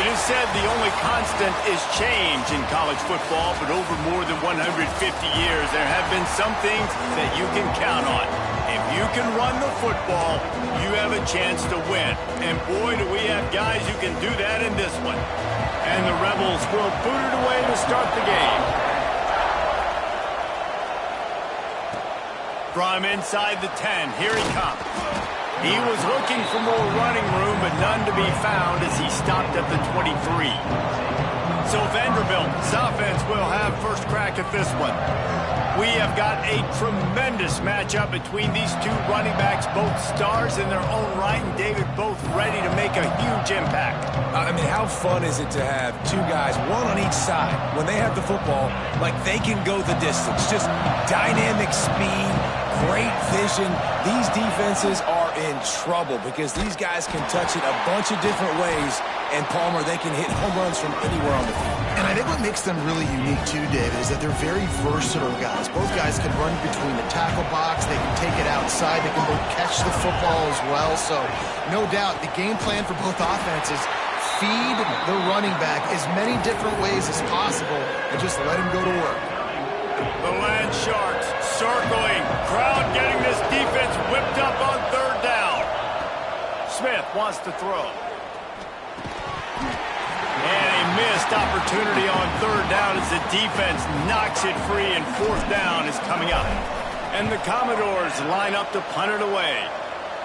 It is said the only constant is change in college football, but over more than 150 years, there have been some things that you can count on. If you can run the football, you have a chance to win. And boy, do we have guys who can do that in this one. And the Rebels will boot it away to start the game. From inside the 10, here he comes. He was looking for more running room, but none to be found as he stopped at the 23. So Vanderbilt's offense will have first crack at this one. We have got a tremendous matchup between these two running backs, both stars in their own right, and David, both ready to make a huge impact. I mean, how fun is it to have two guys, one on each side, when they have the football, like they can go the distance. Just dynamic speed, great vision. These defenses are in trouble because these guys can touch it a bunch of different ways, and Palmer, they can hit home runs from anywhere on the field. And I think what makes them really unique too, David, is that they're very versatile guys. Both guys can run between the tackle box. They can take it outside. They can both catch the football as well. So no doubt the game plan for both offenses, feed the running back as many different ways as possible and just let him go to work. The Land Sharks circling. Crowd getting this defense whipped up on third down. Smith wants to throw. And a missed opportunity on third down as the defense knocks it free, and fourth down is coming up. And the Commodores line up to punt it away.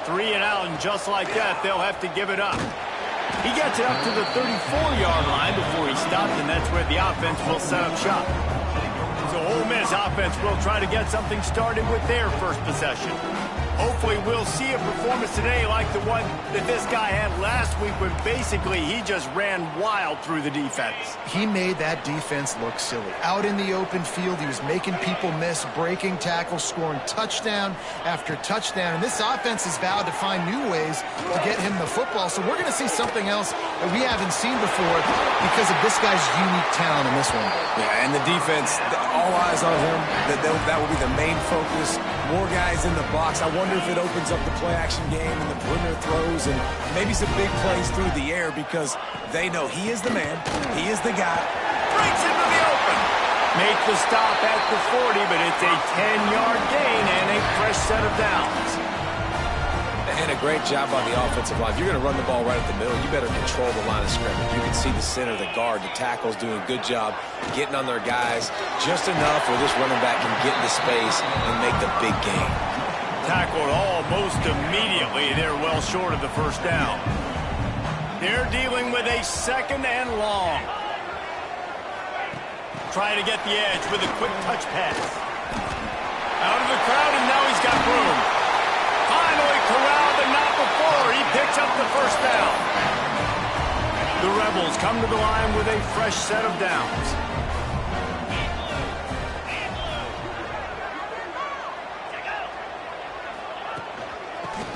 3 and out, and just like that, they'll have to give it up. He gets it up to the 34-yard line before he stops, and that's where the offense will set up shop. So Ole Miss offense will try to get something started with their first possession. Hopefully we'll see a performance today like the one that this guy had last week when basically he just ran wild through the defense. He made that defense look silly. Out in the open field, he was making people miss, breaking tackles, scoring touchdown after touchdown. And this offense has vowed to find new ways to get him the football. So we're going to see something else that we haven't seen before because of this guy's unique talent in this one. Yeah, and the defense, all eyes on him. That will be the main focus. More guys in the box. I wonder if it opens up the play-action game and the perimeter throws and maybe some big plays through the air because they know he is the man, he is the guy. Breaks into the open. Make the stop at the 40, but it's a 10-yard gain and a fresh set of downs. And a great job on the offensive line. If you're going to run the ball right at the middle, you better control the line of scrimmage. You can see the center, the guard, the tackles doing a good job getting on their guys just enough where this running back can get into space and make the big game. Tackled almost immediately. They're well short of the first down. They're dealing with a second and long. Trying to get the edge with a quick touch pass. Out of the crowd, and now he's got room. Finally corralled, but not before. He picks up the first down. The Rebels come to the line with a fresh set of downs.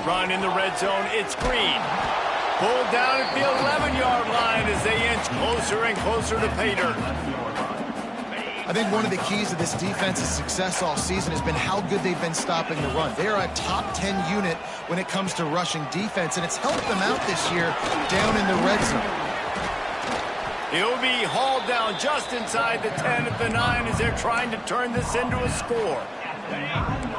Run in the red zone, it's Green. Pulled down at the 11-yard line as they inch closer and closer to pay dirt. I think one of the keys to this defense's success all season has been how good they've been stopping the run. They are a top 10 unit when it comes to rushing defense, and it's helped them out this year down in the red zone. He'll be hauled down just inside the 10 at the 9 as they're trying to turn this into a score.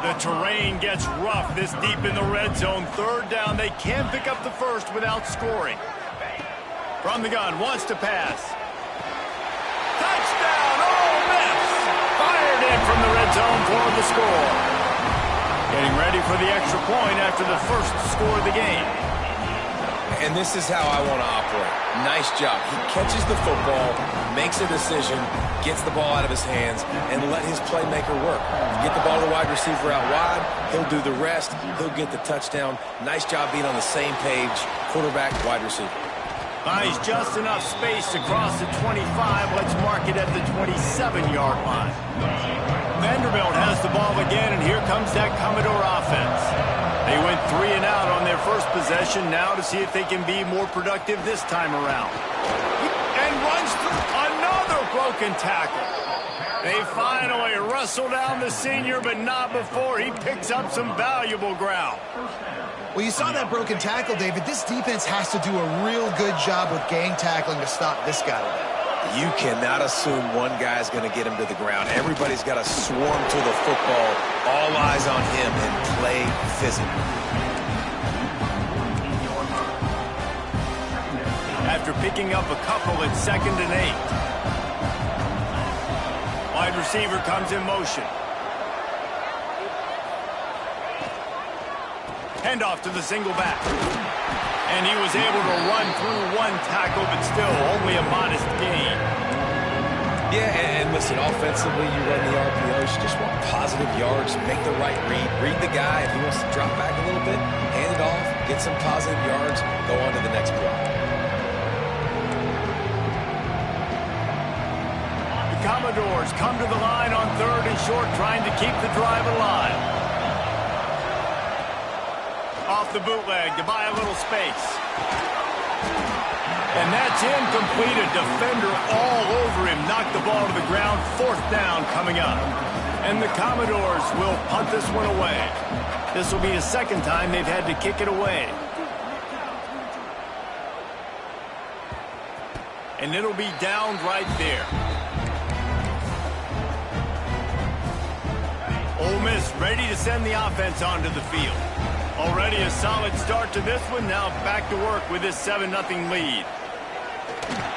The terrain gets rough this deep in the red zone. Third down, they can't pick up the first without scoring. From the gun, wants to pass. Touchdown, Ole Miss! Fired in from the red zone for the score. Getting ready for the extra point after the first score of the game. And this is how I want to operate. Nice job. He catches the football, makes a decision, gets the ball out of his hands, and let his playmaker work. Get the ball to the wide receiver out wide, he'll do the rest, he'll get the touchdown. Nice job being on the same page, quarterback, wide receiver. Buys just enough space to cross the 25. Let's mark it at the 27-yard line. Vanderbilt has the ball again, and here comes that Commodore offense. They went 3 and out on their first possession, now to see if they can be more productive this time around. And runs through another broken tackle. They finally wrestle down the senior, but not before he picks up some valuable ground. Well, you saw that broken tackle, David. This defense has to do a real good job with gang tackling to stop this guy today. You cannot assume one guy's going to get him to the ground. Everybody's got to swarm to the football. All eyes on him and play physical. After picking up a couple, it's 2nd and 8. Wide receiver comes in motion. Handoff to the single back. And he was able to run through one tackle, but still only a modest gain. Yeah, and listen, offensively, you run the RPOs. You just want positive yards, make the right read. Read the guy. If he wants to drop back a little bit, hand it off, get some positive yards, go on to the next play. The Commodores come to the line on 3rd and short, trying to keep the drive alive. Off the bootleg to buy a little space. And that's incomplete. A defender all over him. Knocked the ball to the ground. 4th down coming up. And the Commodores will punt this one away. This will be the 2nd time they've had to kick it away. And it'll be downed right there. Ole Miss ready to send the offense onto the field. Already a solid start to this one. Now back to work with this 7-0 lead.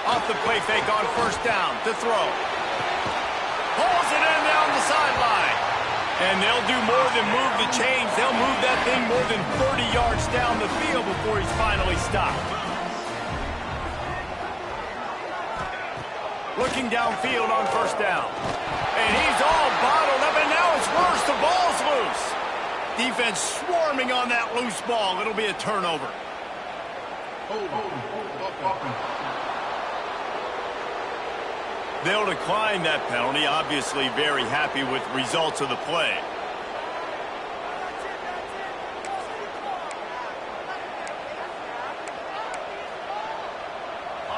Off the play fake on 1st down to throw. Pulls it in down the sideline. And they'll do more than move the chains. They'll move that thing more than 30 yards down the field before he's finally stopped. Looking downfield on 1st down. And he's all bottled up, and now it's worse. The ball's loose. Defense swarming on that loose ball. It'll be a turnover. They'll decline that penalty. Obviously very happy with the results of the play.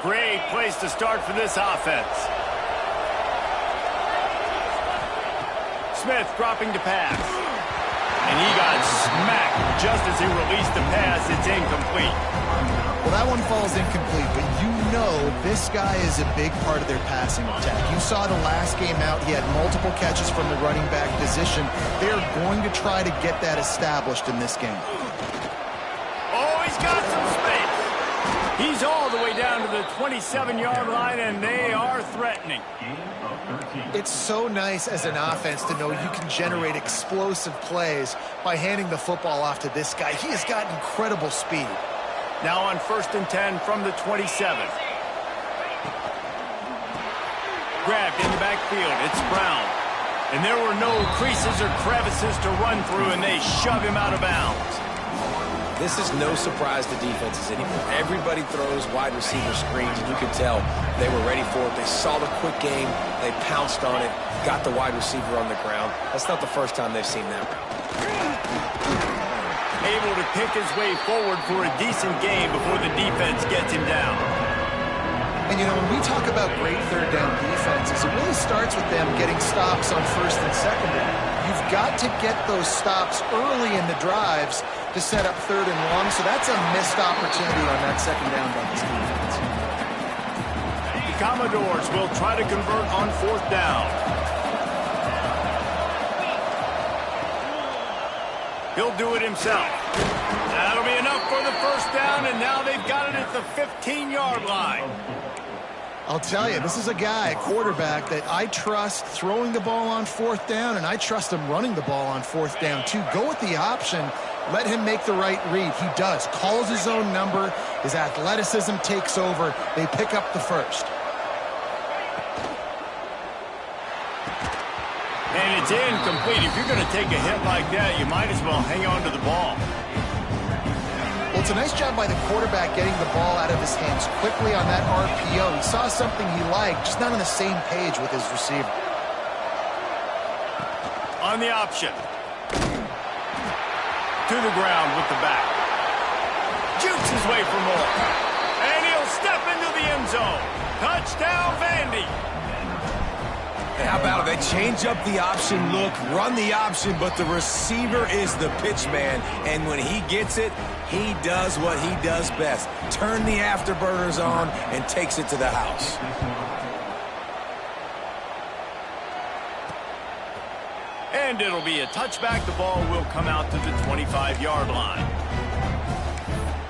Great place to start for this offense. Smith dropping to pass. And he got smacked just as he released the pass. It's incomplete. Well, that one falls incomplete, but you know this guy is a big part of their passing attack. You saw the last game out. He had multiple catches from the running back position. They're going to try to get that established in this game. Oh, he's got some space. He's all the way down to the 27-yard line, and they are threatening. It's so nice as an offense to know you can generate explosive plays by handing the football off to this guy. He has got incredible speed. Now on 1st and 10 from the 27. Grabbed in the backfield. It's Brown. And there were no creases or crevices to run through, and they shove him out of bounds. This is no surprise to defenses anymore. Everybody throws wide receiver screens, and you could tell they were ready for it. They saw the quick game. They pounced on it, got the wide receiver on the ground. That's not the first time they've seen that route. Able to pick his way forward for a decent game before the defense gets him down. And, you know, when we talk about great 3rd down defenses, it really starts with them getting stops on 1st and 2nd down. You've got to get those stops early in the drives to set up 3rd and long, so that's a missed opportunity on that 2nd down by this defense. The Commodores will try to convert on 4th down. He'll do it himself. That'll be enough for the 1st down, and now they've got it at the 15-yard line. I'll tell you, this is a guy, a quarterback, that I trust throwing the ball on 4th down, and I trust him running the ball on 4th down, too. Go with the option. Let him make the right read. He does. Calls his own number. His athleticism takes over. They pick up the 1st. And it's incomplete. If you're going to take a hit like that, you might as well hang on to the ball. Well, it's a nice job by the quarterback getting the ball out of his hands quickly on that RPO. He saw something he liked, just not on the same page with his receiver. On the option. To the ground with the back. Jukes his way for more. And he'll step into the end zone. Touchdown, Vandy. And how about it? They change up the option look, run the option, but the receiver is the pitch man. And when he gets it, he does what he does best. Turn the afterburners on and takes it to the house. And it'll be a touchback. The ball will come out to the 25-yard line.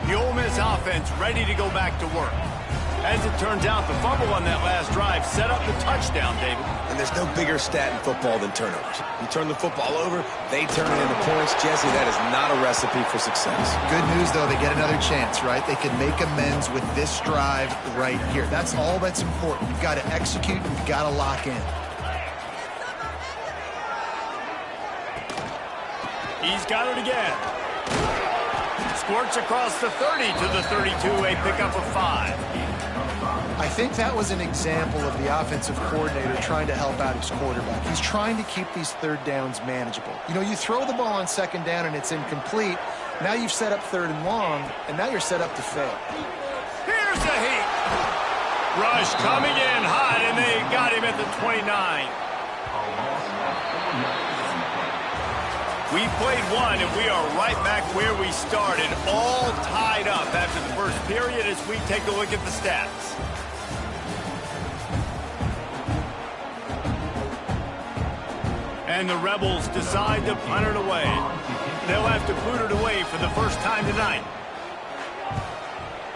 The Ole Miss offense ready to go back to work. As it turns out, the fumble on that last drive set up the touchdown, David. And there's no bigger stat in football than turnovers. You turn the football over, they turn it into points. Jesse, that is not a recipe for success. Good news, though, they get another chance, right? They can make amends with this drive right here. That's all that's important. You've got to execute, and you've got to lock in. He's got it again. Squirts across the 30 to the 32, a pickup of 5. I think that was an example of the offensive coordinator trying to help out his quarterback. He's trying to keep these third downs manageable. You know, you throw the ball on second down and it's incomplete. Now you've set up third and long, and now you're set up to fail. Here's the heat. Rush coming in hot, and they got him at the 29. We played one, and we are right back where we started, all tied up after the first period as we take a look at the stats. And the Rebels decide to punt it away. They'll have to boot it away for the first time tonight.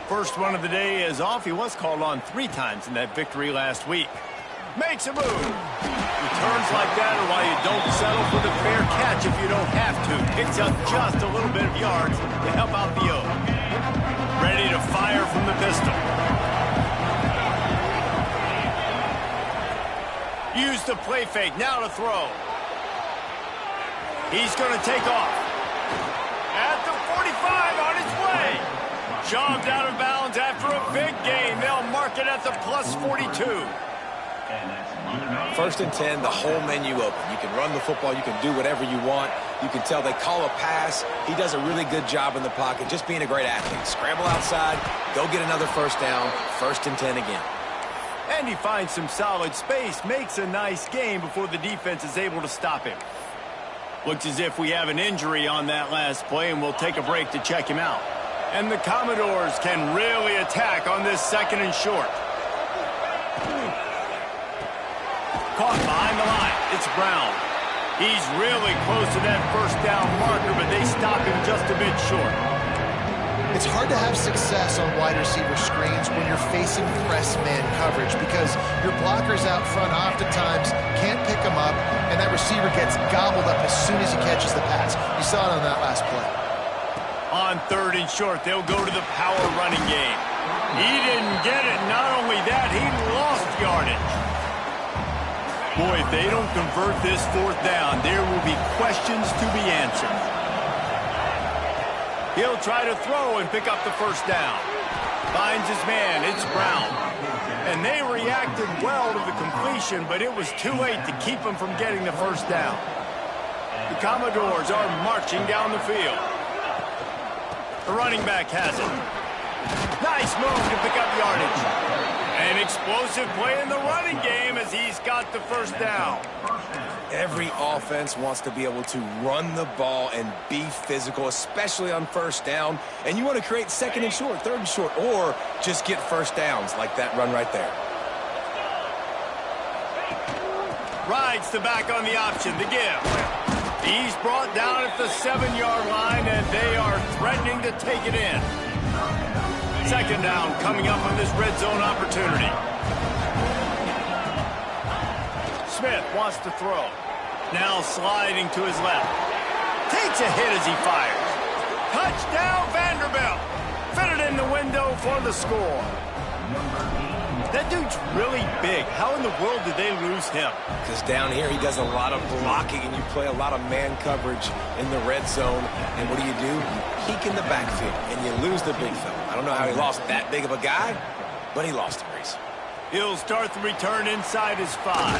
First one of the day is off. He was called on 3 times in that victory last week. Makes a move. Returns like that are why you don't settle for the fair catch if you don't have to. Picks up just a little bit of yards to help out the O. Ready to fire from the pistol. Use the play fake. Now to throw. He's going to take off. At the 45 on his way. Shoved out of bounds after a big gain. They'll mark it at the plus 42. First and 10, the whole menu open. You can run the football. You can do whatever you want. You can tell they call a pass. He does a really good job in the pocket, just being a great athlete. Scramble outside, go get another first down, first and 10 again. And he finds some solid space, makes a nice game before the defense is able to stop him. Looks as if we have an injury on that last play, and we'll take a break to check him out. And the Commodores can really attack on this second and short. Caught behind the line. It's Brown. He's really close to that first down marker, but they stop him just a bit short. It's hard to have success on wide receiver screens when you're facing press man coverage because your blockers out front oftentimes can't pick them up, and that receiver gets gobbled up as soon as he catches the pass. You saw it on that last play. On third and short, they'll go to the power running game. He didn't get it. Not only that, he lost yardage. Boy, if they don't convert this fourth down, there will be questions to be answered. He'll try to throw and pick up the first down. Finds his man. It's Brown. And they reacted well to the completion, but it was too late to keep him from getting the first down. The Commodores are marching down the field. The running back has it. Nice move to pick up yardage. An explosive play in the running game as he's got the first down. Every offense wants to be able to run the ball and be physical, especially on first down. And you want to create second and short, third and short, or just get first downs like that run right there. Rides the back on the option, the give. He's brought down at the 7-yard line, and they are threatening to take it in. Second down coming up on this red zone opportunity. Smith wants to throw. Now sliding to his left. Takes a hit as he fires. Touchdown Vanderbilt. Fitted in the window for the score. That dude's really big. How in the world did they lose him? Because down here he does a lot of blocking and you play a lot of man coverage in the red zone. And what do? You peek in the backfield and you lose the big fella. I don't know how he lost that big of a guy, but he lost him, Reese. He'll start the return inside his 5.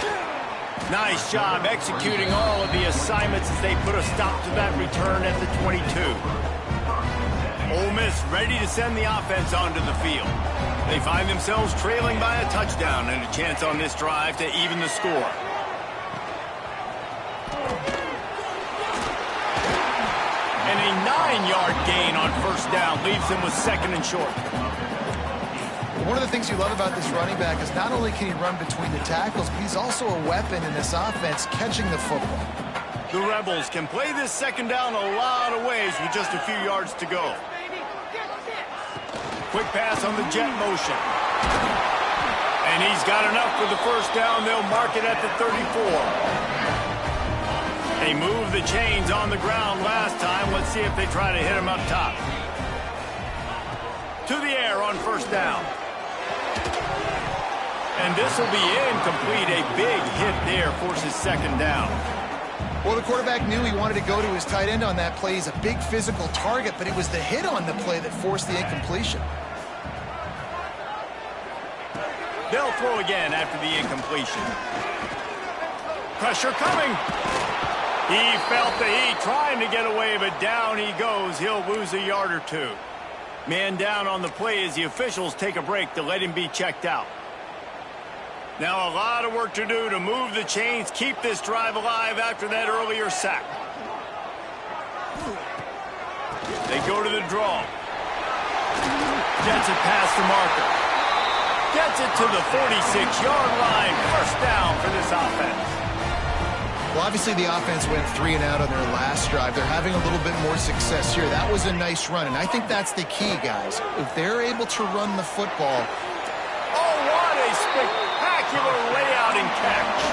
Nice job executing all of the assignments as they put a stop to that return at the 22. Ole Miss ready to send the offense onto the field. They find themselves trailing by a touchdown and a chance on this drive to even the score. 9-yard gain on first down. Leaves him with 2nd and short. One of the things you love about this running back is not only can he run between the tackles, but he's also a weapon in this offense catching the football. The Rebels can play this 2nd down a lot of ways with just a few yards to go. Quick pass on the jet motion. And he's got enough for the first down. They'll mark it at the 34. They moved the chains on the ground last time. Let's see if they try to hit him up top. To the air on first down. And this will be incomplete. A big hit there forces 2nd down. Well, the quarterback knew he wanted to go to his tight end on that play. He's a big physical target, but it was the hit on the play that forced the incompletion. They'll throw again after the incompletion. Pressure coming. He felt the heat trying to get away, but down he goes. He'll lose a yard or 2. Man down on the play as the officials take a break to let him be checked out. Now a lot of work to do to move the chains, keep this drive alive after that earlier sack. They go to the draw. Gets it past the marker. Gets it to the 46-yard line. First down for this offense. Well, obviously the offense went 3 and out on their last drive. They're having a little bit more success here. That was a nice run, and I think that's the key, guys. If they're able to run the football. Oh, what a spectacular layout and catch.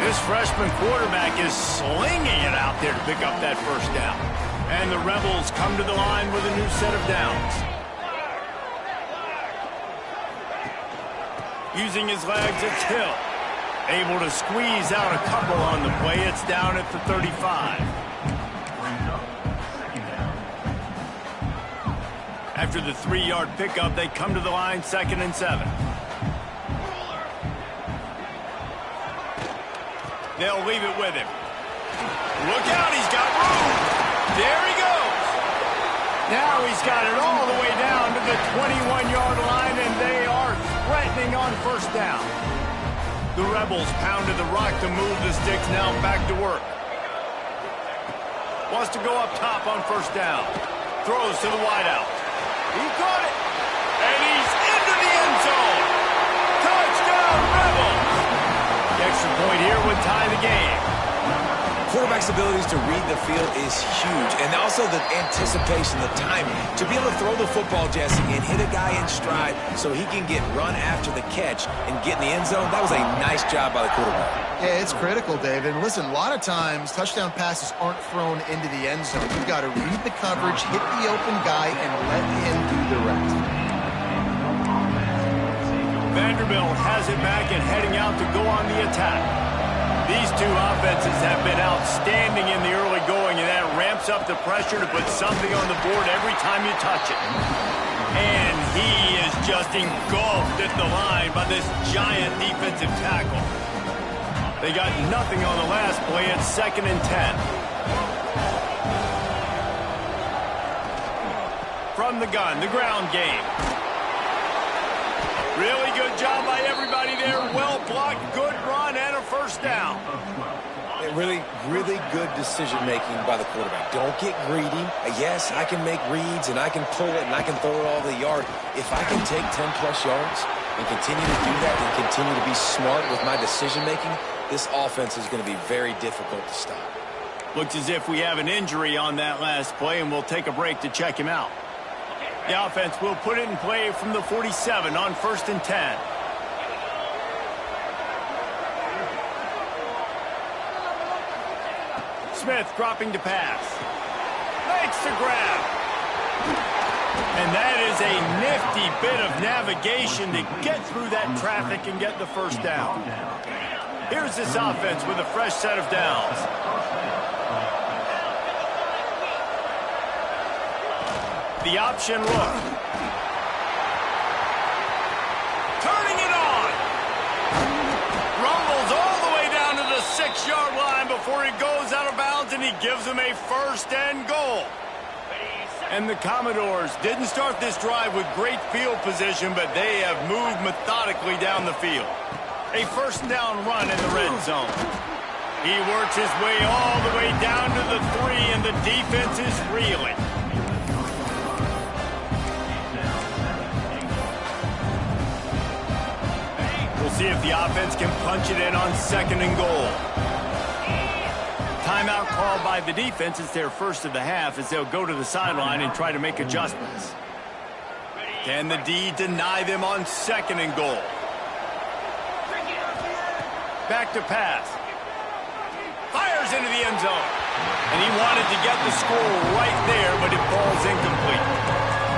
This freshman quarterback is slinging it out there to pick up that first down. And the Rebels come to the line with a new set of downs. Using his legs, it's Hill. Able to squeeze out a couple on the play. It's down at the 35. After the 3-yard pickup, they come to the line 2nd and 7. They'll leave it with him. Look out, he's got room. There he goes. Now he's got it all the way down to the 21-yard line, and they are threatening on first down. The Rebels pounded the rock to move the sticks, now back to work. Wants to go up top on first down. Throws to the wideout. He caught it. And he's into the end zone. Touchdown, Rebels. The extra point here would tie the game. Quarterback's abilities to read the field is huge, and also the anticipation, the timing. To be able to throw the football, Jesse, and hit a guy in stride so he can get run after the catch and get in the end zone, that was a nice job by the quarterback. Yeah, it's critical, David. And listen, a lot of times touchdown passes aren't thrown into the end zone. You've got to read the coverage, hit the open guy, and let him do the rest. Vanderbilt has it back and heading out to go on the attack. These two offenses have been outstanding in the early going, and that ramps up the pressure to put something on the board every time you touch it. And he is just engulfed at the line by this giant defensive tackle. They got nothing on the last play. It's 2nd and 10. From the gun, the ground game. Really good job by everybody there. Well blocked, good run, and a first down. Really, really good decision-making by the quarterback. Don't get greedy. Yes, I can make reads, and I can pull it, and I can throw it all over the yard. If I can take 10-plus yards and continue to do that and continue to be smart with my decision-making, this offense is going to be very difficult to stop. Looks as if we have an injury on that last play, and we'll take a break to check him out. The offense will put it in play from the 47 on 1st and 10. Smith dropping to pass. Makes the grab. And that is a nifty bit of navigation to get through that traffic and get the first down. Here's this offense with a fresh set of downs. The option look. Turning it on. Rumbles all the way down to the 6-yard line before he goes out of bounds, and he gives them a 1st and goal. And the Commodores didn't start this drive with great field position, but they have moved methodically down the field. A 1st down run in the red zone. He works his way all the way down to the 3, and the defense is reeling. the offense can punch it in on 2nd and goal. Timeout called by the defense. It's their first of the half as they'll go to the sideline and try to make adjustments. Can the D deny them on 2nd and goal? Back to pass. Fires into the end zone. And he wanted to get the score right there, but it falls incomplete.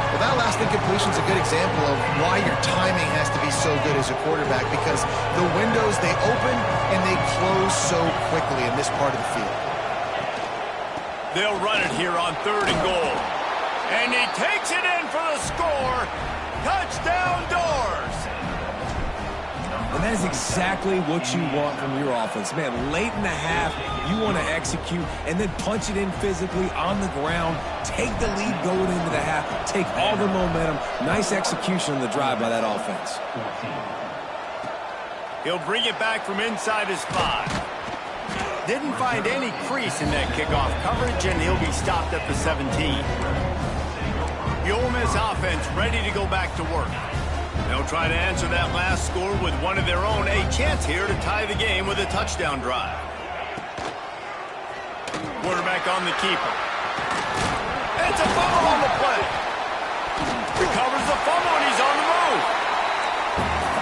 Well, that last incompletion is a good example of why your timing has to be so good as a quarterback, because the windows, they open and they close so quickly in this part of the field. They'll run it here on 3rd and goal. And he takes it in for the score. Touchdown, Dores. And that is exactly what you want from your offense. Man, late in the half, you want to execute and then punch it in physically on the ground. Take the lead going into the half. Take all the momentum. Nice execution on the drive by that offense. He'll bring it back from inside his 5. Didn't find any crease in that kickoff coverage, and he'll be stopped at the 17. The Ole Miss offense ready to go back to work. They'll try to answer that last score with one of their own. A chance here to tie the game with a touchdown drive. Quarterback on the keeper. It's a fumble on the play. Recovers the fumble, and he's on the move.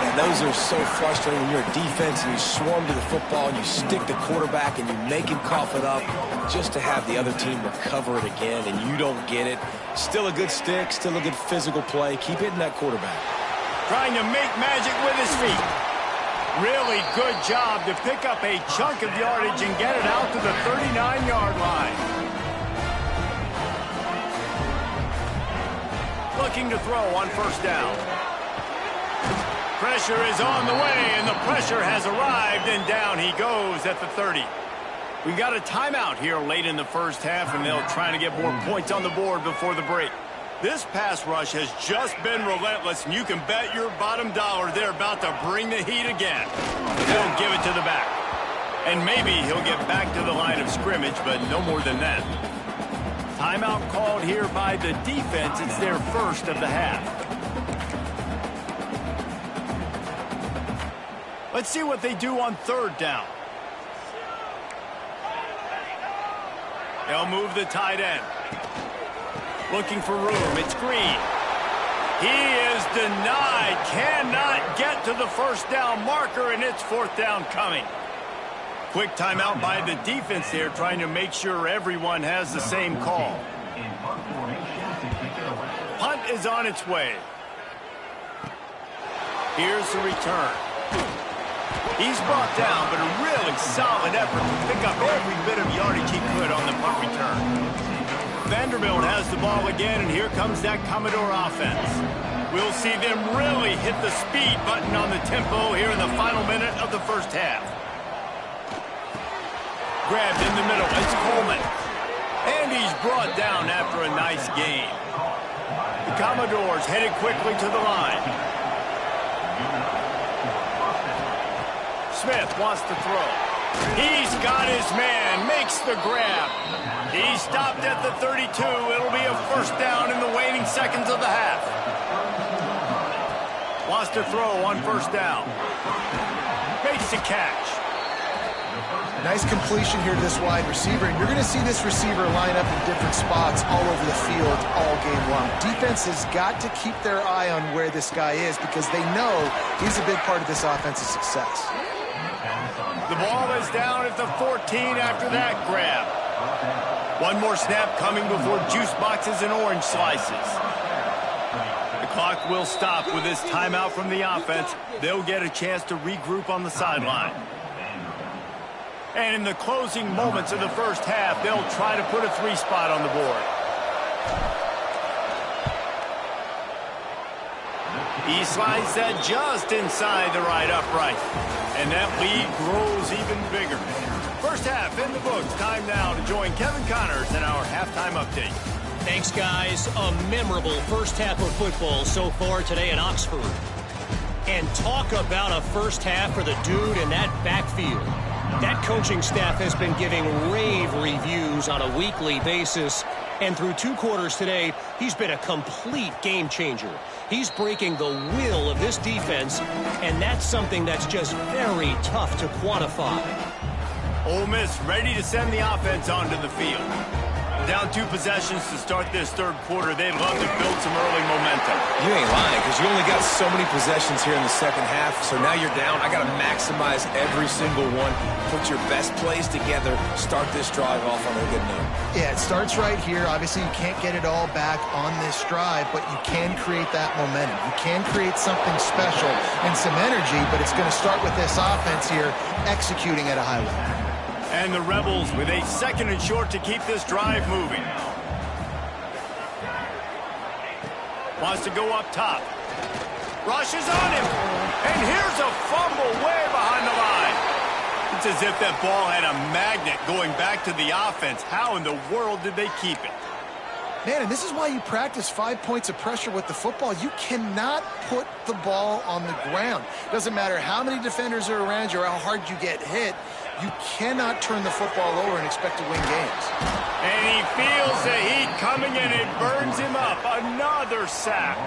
And those are so frustrating when you're a defense and you swarm to the football and you stick the quarterback and you make him cough it up just to have the other team recover it again and you don't get it. Still a good stick, still a good physical play. Keep hitting that quarterback. Trying to make magic with his feet. Really good job to pick up a chunk of yardage and get it out to the 39-yard line. Looking to throw on 1st down. Pressure is on the way, and the pressure has arrived, and down he goes at the 30. We got a timeout here late in the first half, and they'll try to get more points on the board before the break. This pass rush has just been relentless, and you can bet your bottom dollar they're about to bring the heat again. They'll give it to the back. And maybe he'll get back to the line of scrimmage, but no more than that. Timeout called here by the defense. It's their first of the half. Let's see what they do on 3rd down. They'll move the tight end. Looking for room. It's Green. He is denied. Cannot get to the 1st down marker, and it's 4th down coming. Quick timeout by the defense there, trying to make sure everyone has the same call. Punt is on its way. Here's the return. He's brought down, but a really solid effort to pick up every bit of yardage he could on the punt return. Vanderbilt has the ball again, and here comes that Commodore offense. We'll see them really hit the speed button on the tempo here in the final minute of the first half. Grabbed in the middle, it's Coleman. And he's brought down after a nice gain. The Commodores headed quickly to the line. Smith wants to throw. He's got his man, makes the grab. He's stopped at the 32. It'll be a 1st down in the waning seconds of the half. Wants to throw on 1st down. Makes the catch. Nice completion here to this wide receiver, and you're going to see this receiver line up in different spots all over the field all game long. Defense has got to keep their eye on where this guy is because they know he's a big part of this offense's success. The ball is down at the 14 after that grab. One more snap coming before juice boxes and orange slices. The clock will stop with this timeout from the offense. They'll get a chance to regroup on the sideline. And in the closing moments of the first half, they'll try to put a 3-spot on the board. He slides that just inside the right upright. And that lead grows even bigger. First half in the books. Time now to join Kevin Connors in our halftime update. Thanks, guys. A memorable first half of football so far today in Oxford. And talk about a first half for the dude in that backfield. That coaching staff has been giving rave reviews on a weekly basis. And through 2 quarters today, he's been a complete game changer. He's breaking the will of this defense, and that's something that's just very tough to quantify. Ole Miss ready to send the offense onto the field. Down 2 possessions to start this 3rd quarter. They'd love to build some early momentum. You ain't lying, because you only got so many possessions here in the 2nd half, so now you're down. I got to maximize every single one. Put your best plays together. Start this drive off on a good note. Yeah, it starts right here. Obviously, you can't get it all back on this drive, but you can create that momentum. You can create something special and some energy, but it's going to start with this offense here executing at a high level. And the Rebels with a 2nd and short to keep this drive moving. Wants to go up top. Rushes on him. And here's a fumble way behind the line. It's as if that ball had a magnet going back to the offense. How in the world did they keep it? Man, and this is why you practice 5 points of pressure with the football. You cannot put the ball on the ground. Doesn't matter how many defenders are around you or how hard you get hit. You cannot turn the football over and expect to win games. And he feels the heat coming and it burns him up. Another sack.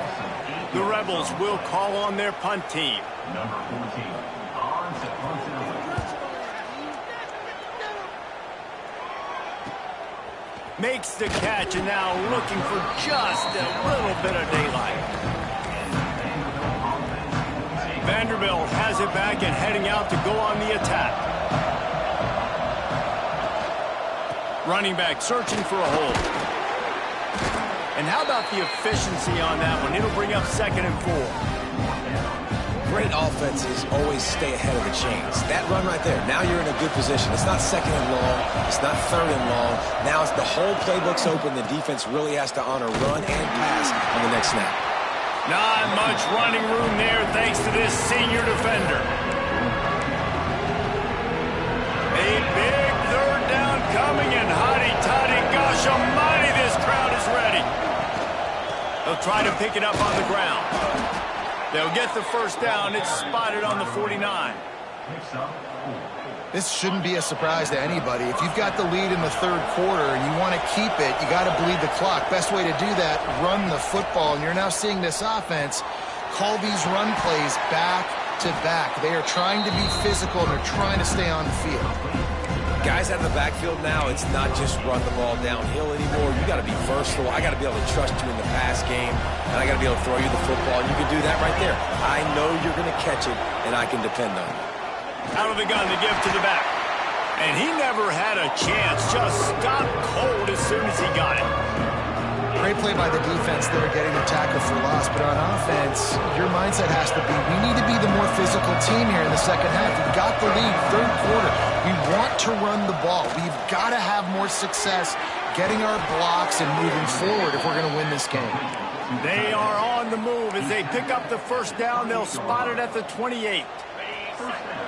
The Rebels will call on their punt team. Number 14, on to punt it away. Makes the catch and now looking for just a little bit of daylight. Vanderbilt has it back and heading out to go on the attack. Running back searching for a hole. And how about the efficiency on that one? It'll bring up 2nd and 4. Great offenses always stay ahead of the chains. That run right there, now you're in a good position. It's not 2nd and long. It's not 3rd and long. Now it's the whole playbook's open. The defense really has to honor run and pass on the next snap. Not much running room there thanks to this senior defender. A big 3rd down coming, and hotty-toddy, gosh almighty, this crowd is ready. They'll try to pick it up on the ground. They'll get the 1st down. It's spotted on the 49. This shouldn't be a surprise to anybody. If you've got the lead in the 3rd quarter and you want to keep it, you got to bleed the clock. Best way to do that, run the football. And you're now seeing this offense call these run plays back to back. They are trying to be physical, and they're trying to stay on the field. Guys out of the backfield now, it's not just run the ball downhill anymore. You got to be versatile. I got to be able to trust you in the pass game, and I got to be able to throw you the football. And you can do that right there. I know you're going to catch it, and I can depend on you. Out of the gun to give to the back. And he never had a chance. Just stopped cold as soon as he got it. Great play by the defense there, getting the tackle for loss. But on offense, your mindset has to be, we need to be the more physical team here in the 2nd half. We've got the lead, 3rd quarter. We want to run the ball. We've got to have more success getting our blocks and moving forward if we're going to win this game. They are on the move. As they pick up the 1st down, they'll spot it at the 28.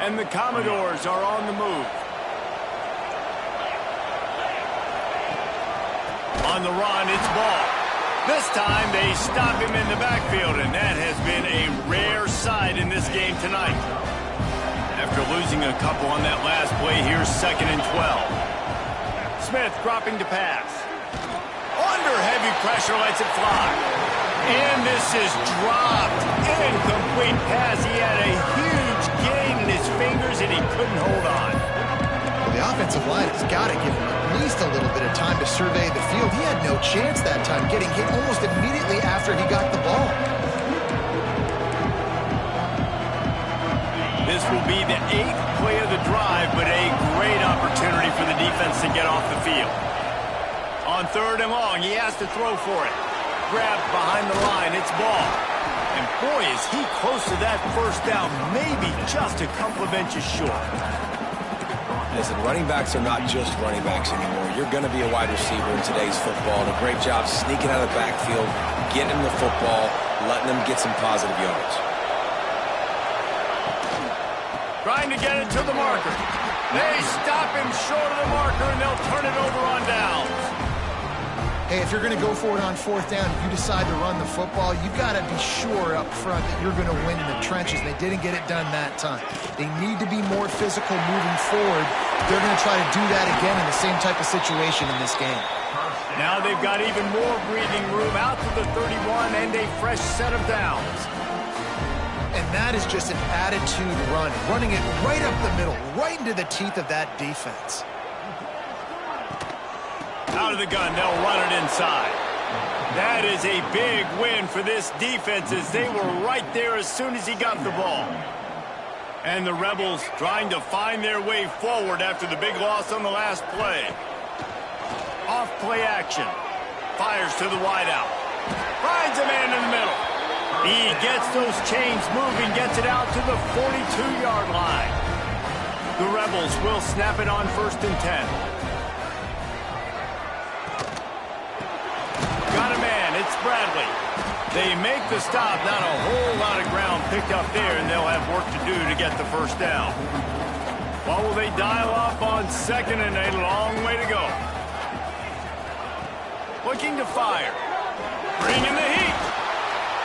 And the Commodores are on the move. On the run, it's Ball. This time they stop him in the backfield, and that has been a rare sight in this game tonight. After losing a couple on that last play, here's 2nd and 12. Smith dropping to pass. Under heavy pressure, lets it fly. And this is dropped. Incomplete pass. He had a huge gain in his fingers, and he couldn't hold on. Well, the offensive line has got to give him at least a little bit of time to survey the field. He had no chance that time, getting hit almost immediately after he got the ball. This will be the 8th play of the drive, but a great opportunity for the defense to get off the field. On 3rd and long, he has to throw for it. Grabbed behind the line, it's Ball. And boy, is he close to that 1st down, maybe just a couple of inches short. Listen, running backs are not just running backs anymore. You're going to be a wide receiver in today's football, and a great job sneaking out of the backfield, getting him the football, letting him get some positive yards. Trying to get it to the marker. They stop him short of the marker, and they'll turn it over on downs. Hey, if you're going to go for it on 4th down, if you decide to run the football, you've got to be sure up front that you're going to win in the trenches. They didn't get it done that time. They need to be more physical moving forward. They're going to try to do that again in the same type of situation in this game. Now they've got even more breathing room out to the 31 and a fresh set of downs. And that is just an attitude run, running it right up the middle, right into the teeth of that defense. Out of the gun, they'll run it inside. That is a big win for this defense as they were right there as soon as he got the ball. And the Rebels trying to find their way forward after the big loss on the last play. Off play action. Fires to the wideout. Finds a man in the middle. He gets those chains moving, gets it out to the 42-yard line. The Rebels will snap it on 1st and 10. Got a man, it's Bradley. They make the stop, not a whole lot of ground picked up there, and they'll have work to do to get the first down. What will they dial up on 2nd and a long way to go? Looking to fire. Bringing the heat.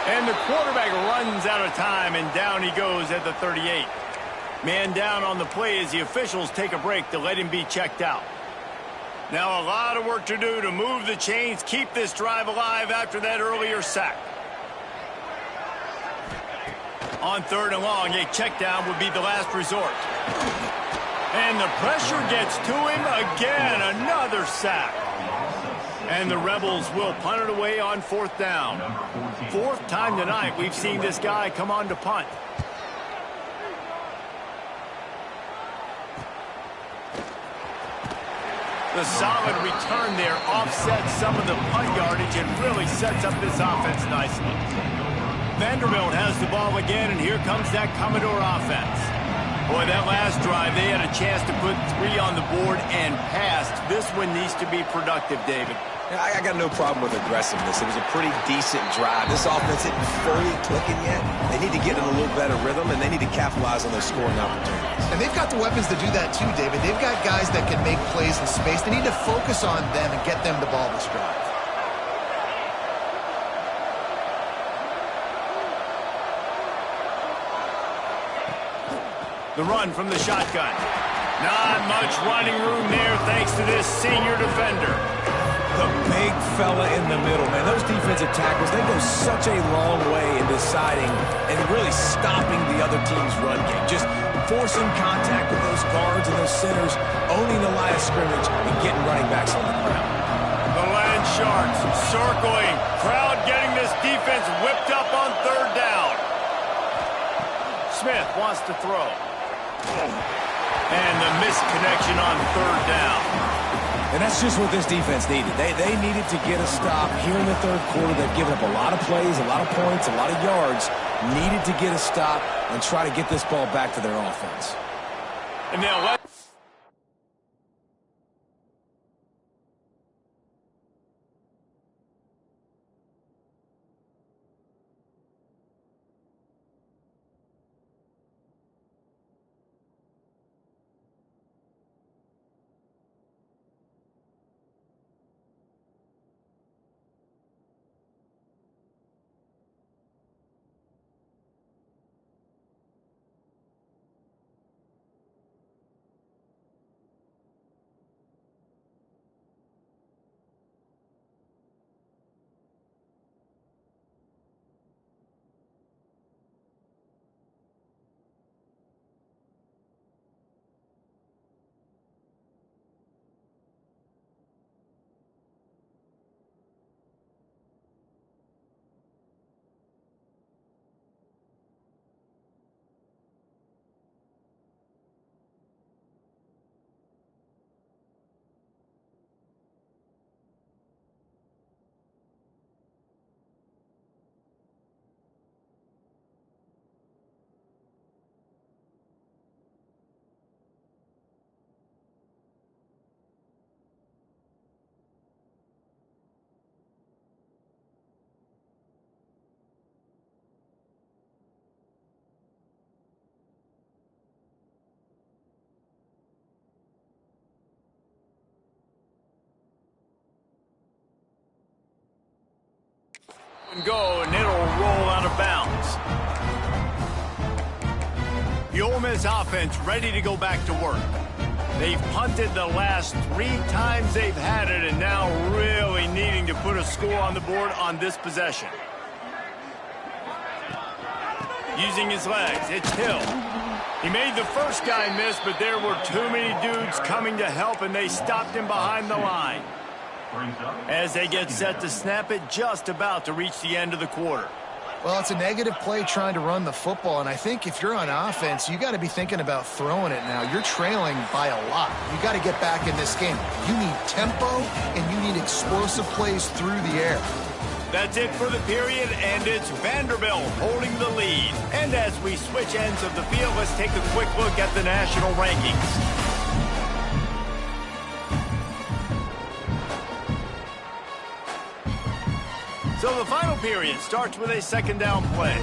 And the quarterback runs out of time, and down he goes at the 38. Man down on the play as the officials take a break to let him be checked out. Now a lot of work to do to move the chains, keep this drive alive after that earlier sack. On 3rd and long, a check down would be the last resort. And the pressure gets to him again, another sack. And the Rebels will punt it away on 4th down. 4th time tonight we've seen this guy come on to punt. The solid return there offsets some of the punt yardage and really sets up this offense nicely. Vanderbilt has the ball again, and here comes that Commodore offense. Boy, that last drive, they had a chance to put 3 on the board and passed. This one needs to be productive, David. Yeah, I got no problem with aggressiveness. It was a pretty decent drive. This offense isn't fully clicking yet. They need to get in a little better rhythm, and they need to capitalize on those scoring opportunities. And they've got the weapons to do that too, David. They've got guys that can make plays in space. They need to focus on them and get them the ball this drive. The run from the shotgun. Not much running room there thanks to this senior defender. The big fella in the middle, man. Those defensive tackles, they go such a long way in deciding and really stopping the other team's run game. Just forcing contact with those guards and those centers, owning the line of scrimmage, and getting running backs on the ground. The Land Sharks circling. Crowd getting this defense whipped up on 3rd down. Smith wants to throw. And the misconnection on 3rd down. And that's just what this defense needed. They needed to get a stop here in the 3rd quarter. They've given up a lot of plays, a lot of points, a lot of yards. Needed to get a stop and try to get this ball back to their offense. And now let's... go, and it'll roll out of bounds. The Ole Miss offense ready to go back to work. They've punted the last 3 times they've had it, and now really needing to put a score on the board on this possession. Using his legs, it's Hill. He made the first guy miss, but there were too many dudes coming to help, and they stopped him behind the line. As they get set to snap it, just about to reach the end of the quarter. Well, it's a negative play trying to run the football, and I think if you're on offense, you got to be thinking about throwing it now. You're trailing by a lot. You got to get back in this game. You need tempo, and you need explosive plays through the air. That's it for the period, and it's Vanderbilt holding the lead. And as we switch ends of the field, let's take a quick look at the national rankings. So the final period starts with a second down play.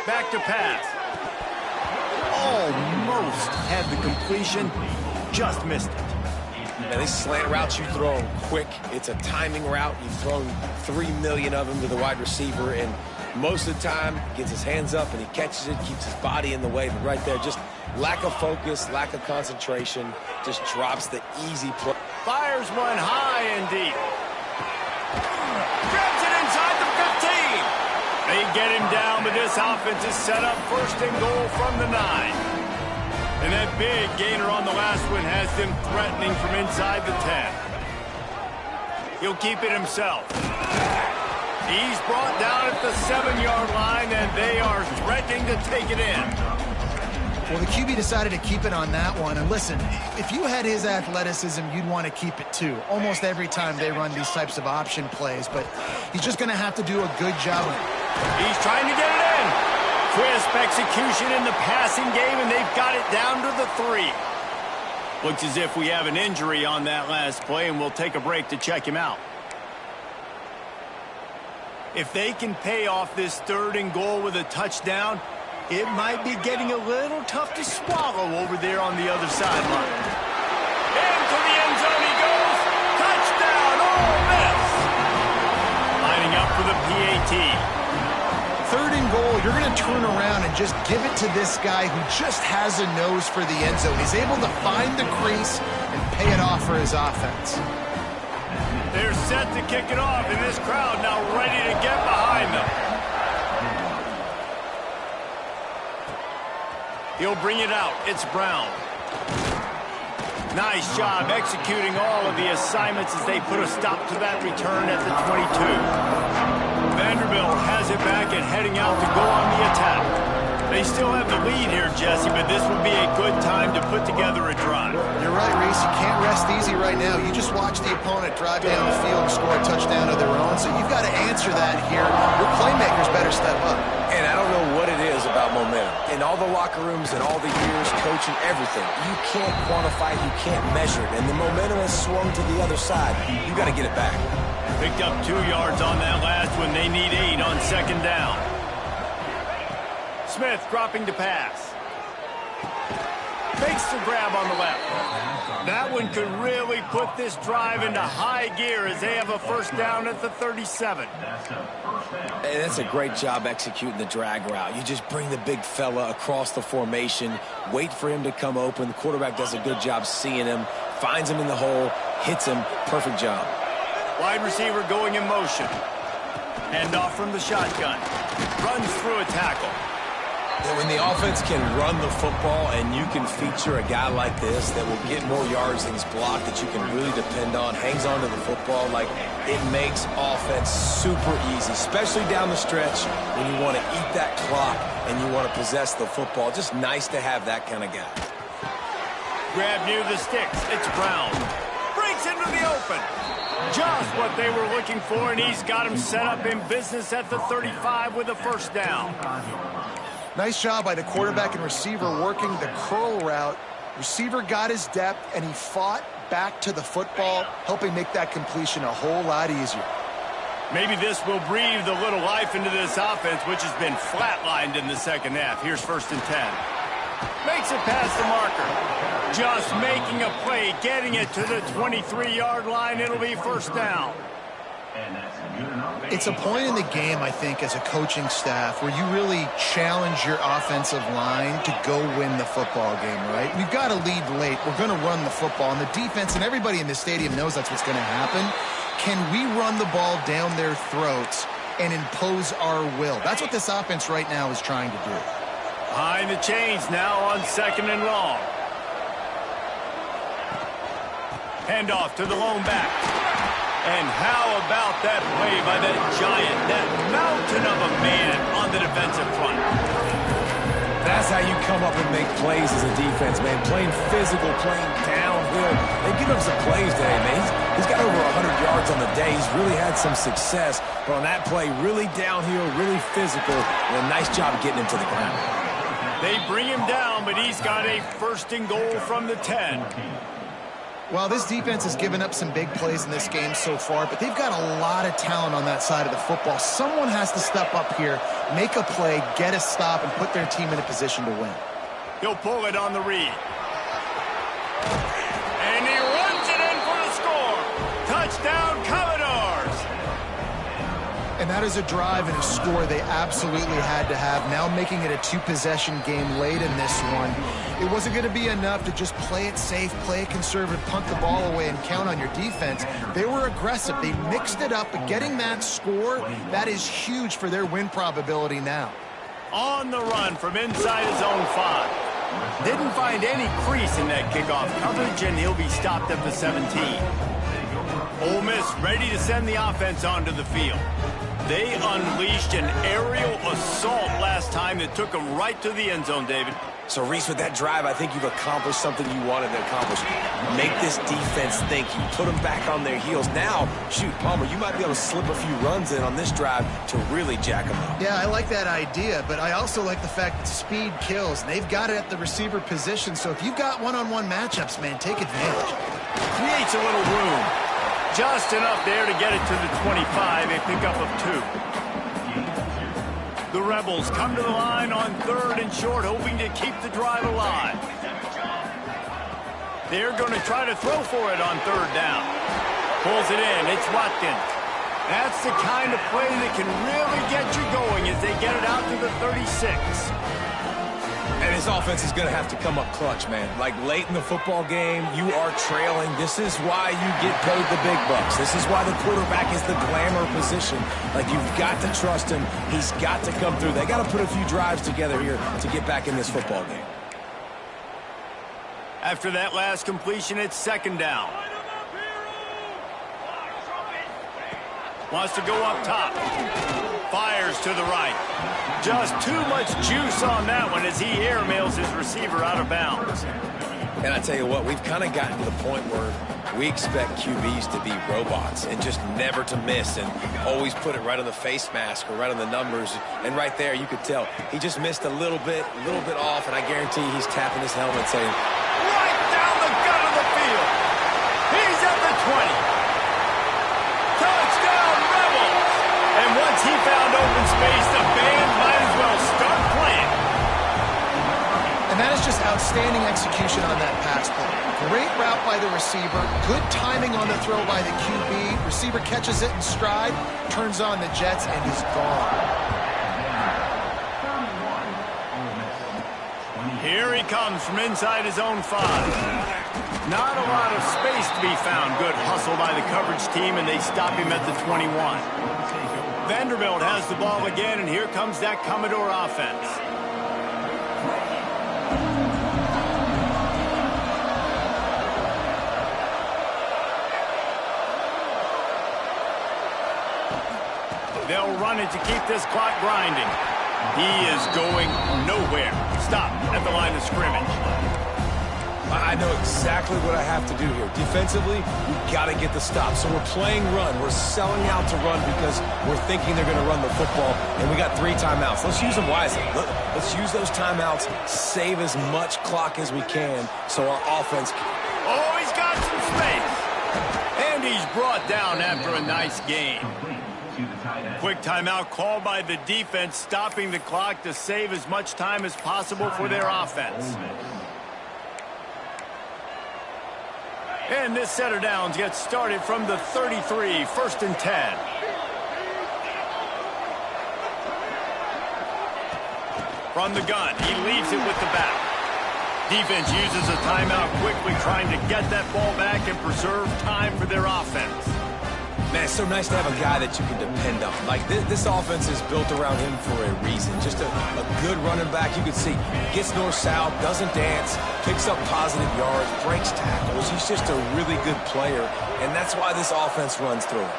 back to pass. Almost had the completion, just missed it. Now, these slant routes you throw them quick. It's a timing route. You've thrown 3 million of them to the wide receiver, and most of the time, gets his hands up and he catches it, keeps his body in the way. But right there, just lack of focus, lack of concentration, just drops the easy play. Fires one high and deep. Grabs it inside the 15. They get him down, but this offense is set up first and goal from the 9. And that big gainer on the last one has them threatening from inside the 10. He'll keep it himself. He's brought down at the 7-yard line, and they are threatening to take it in. Well, the QB decided to keep it on that one. And listen, if you had his athleticism, you'd want to keep it too. Almost every time they run these types of option plays. But he's just going to have to do a good job of it. He's trying to get it in. Crisp execution in the passing game, and they've got it down to the 3. Looks as if we have an injury on that last play, and we'll take a break to check him out. If they can pay off this 3rd and goal with a touchdown, it might be getting a little tough to swallow over there on the other sideline. Into the end zone he goes. Touchdown, Ole Miss. Lining up for the PAT. 3rd and goal, you're going to turn around and just give it to this guy who just has a nose for the end zone. He's able to find the crease and pay it off for his offense. They're set to kick it off, and this crowd now ready to get behind them. He'll bring it out. It's Brown. Nice job executing all of the assignments as they put a stop to that return at the 22. Vanderbilt has it back and heading out to go on the attack. They still have the lead here, Jesse, but this would be a good time to put together a drive. You're right, Reese. You can't rest easy right now. You just watch the opponent drive down the field and score a touchdown of their own, so you've got to answer that here. Your playmakers better step up. And I don't know what it is about momentum. In all the locker rooms and all the years coaching everything, you can't quantify it, you can't measure it. And the momentum has swung to the other side. You got to get it back. Picked up 2 yards on that last one. They need 8 on 2nd down. Smith dropping to pass. Makes the grab on the left. That one could really put this drive into high gear as they have a 1st down at the 37. Hey, that's a great job executing the drag route. You just bring the big fella across the formation, wait for him to come open. The quarterback does a good job seeing him, finds him in the hole, hits him. Perfect job. Wide receiver going in motion. Hand off from the shotgun. Runs through a tackle. When the offense can run the football and you can feature a guy like this that will get more yards than he's blocked, that you can really depend on, hangs on to the football, like it makes offense super easy, especially down the stretch when you want to eat that clock and you want to possess the football. Just nice to have that kind of guy. Grab near the sticks. It's Brown. Breaks into the open. Just what they were looking for, and he's got him set up in business at the 35 with a 1st down. Nice job by the quarterback and receiver working the curl route. Receiver got his depth, and he fought back to the football, helping make that completion a whole lot easier. Maybe this will breathe a little life into this offense, which has been flatlined in the 2nd half. Here's 1st and 10. Makes it past the marker. Just making a play, getting it to the 23-yard line. It'll be 1st down. It's a point in the game, I think, as a coaching staff where you really challenge your offensive line to go win the football game, right? We've got to lead late. We're going to run the football. And the defense and everybody in the stadium knows that's what's going to happen. Can we run the ball down their throats and impose our will? That's what this offense right now is trying to do. Behind the chains now on 2nd and long. Handoff to the lone back. And how about that play by that giant, that mountain of a man on the defensive front? That's how you come up and make plays as a defense, man. Playing physical, playing downhill. They give him some plays today, man. He's got over 100 yards on the day. He's really had some success. But on that play, really downhill, really physical, and a nice job getting him to the ground. They bring him down, but he's got a 1st and goal from the 10. Well, this defense has given up some big plays in this game so far, but they've got a lot of talent on that side of the football. Someone has to step up here, make a play, get a stop, and put their team in a position to win. He'll pull it on the read. And he runs it in for the score. Touchdown, Commodores. And that is a drive and a score they absolutely had to have. Now making it a two-possession game late in this one. It wasn't going to be enough to just play it safe, play it conservative, punt the ball away, and count on your defense. They were aggressive. They mixed it up, but getting that score, that is huge for their win probability now. On the run from inside his own 5. Didn't find any crease in that kickoff coverage, and he'll be stopped at the 17. Ole Miss ready to send the offense onto the field. They unleashed an aerial assault last time that took them right to the end zone, David. So, Reese, with that drive, I think you've accomplished something you wanted to accomplish. Make this defense think. You put them back on their heels. Now, shoot, Palmer, you might be able to slip a few runs in on this drive to really jack them up. Yeah, I like that idea, but I also like the fact that speed kills. And they've got it at the receiver position, so if you've got one-on-one matchups, man, take advantage. Creates a little room. Just enough there to get it to the 25, a pickup of 2. The Rebels come to the line on 3rd and short, hoping to keep the drive alive. They're going to try to throw for it on 3rd down. Pulls it in. It's Watkins. That's the kind of play that can really get you going as they get it out to the 36. And his offense is going to have to come up clutch, man. Like late in the football game, you are trailing. This is why you get paid the big bucks. This is why the quarterback is the glamour position. Like, you've got to trust him. He's got to come through. They got to put a few drives together here to get back in this football game. After that last completion, it's 2nd down. Wants to go up top. Fires to the right. Just too much juice on that one as he airmails his receiver out of bounds. And I tell you what, we've kind of gotten to the point where we expect QBs to be robots and just never to miss and always put it right on the face mask or right on the numbers. And right there, you could tell he just missed a little bit off, and I guarantee he's tapping his helmet saying, right down the gut of the field. He's at the 20. Touchdown, Rebels! And once he found open space, the band might as well start playing. And that is just outstanding execution on that pass play. Great route by the receiver, good timing on the throw by the QB. Receiver catches it in stride, turns on the jets, and he's gone. Here he comes from inside his own 5. Not a lot of space to be found. Good hustle by the coverage team, and they stop him at the 21. Vanderbilt has the ball again, and here comes that Commodore offense. They'll run it to keep this clock grinding. He is going nowhere. Stop at the line of scrimmage. I know exactly what I have to do here. Defensively, we've got to get the stop. So we're playing run. We're selling out to run because we're thinking they're going to run the football, and we got 3 timeouts. Let's use them wisely. Let's use those timeouts, save as much clock as we can so our offense can. Oh, he's got some space. And he's brought down after a nice game. Quick timeout called by the defense, stopping the clock to save as much time as possible for their offense. And this set of downs gets started from the 33, 1st and 10. From the gun, he leaves it with the back. Defense uses a timeout quickly, trying to get that ball back and preserve time for their offense. Man, it's so nice to have a guy that you can depend on. Like, this offense is built around him for a reason. Just a good running back. You can see gets north-south, doesn't dance, picks up positive yards, breaks tackles. He's just a really good player, and that's why this offense runs through him.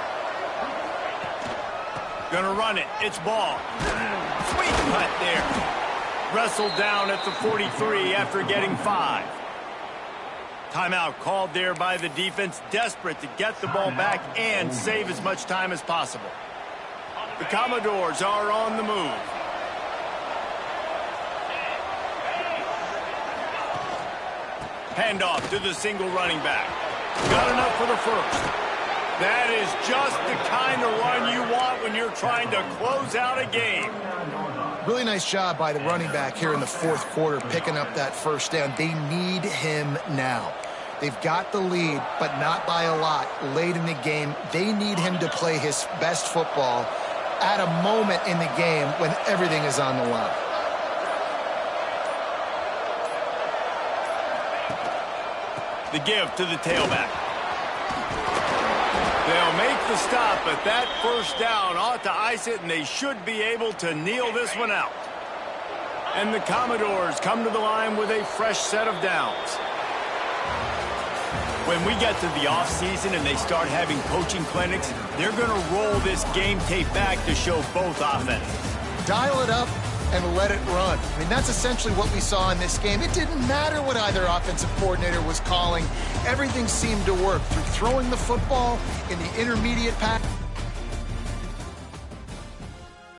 Gonna run it. It's ball. Sweet cut there. Wrestled down at the 43 after getting 5. Timeout called there by the defense, desperate to get the ball back and save as much time as possible. The Commodores are on the move. Handoff to the single running back. Got enough for the first. That is just the kind of run you want when you're trying to close out a game. Really nice job by the running back here in the fourth quarter, picking up that first down. They need him now. They've got the lead, but not by a lot late in the game. They need him to play his best football at a moment in the game when everything is on the line. The give to the tailback. They'll make the stop, but that first down ought to ice it, and they should be able to kneel this one out. And the Commodores come to the line with a fresh set of downs. When we get to the offseason and they start having coaching clinics, they're going to roll this game tape back to show both offenses. Dial it up and let it run. I mean, that's essentially what we saw in this game. It didn't matter what either offensive coordinator was calling. Everything seemed to work through throwing the football in the intermediate pass.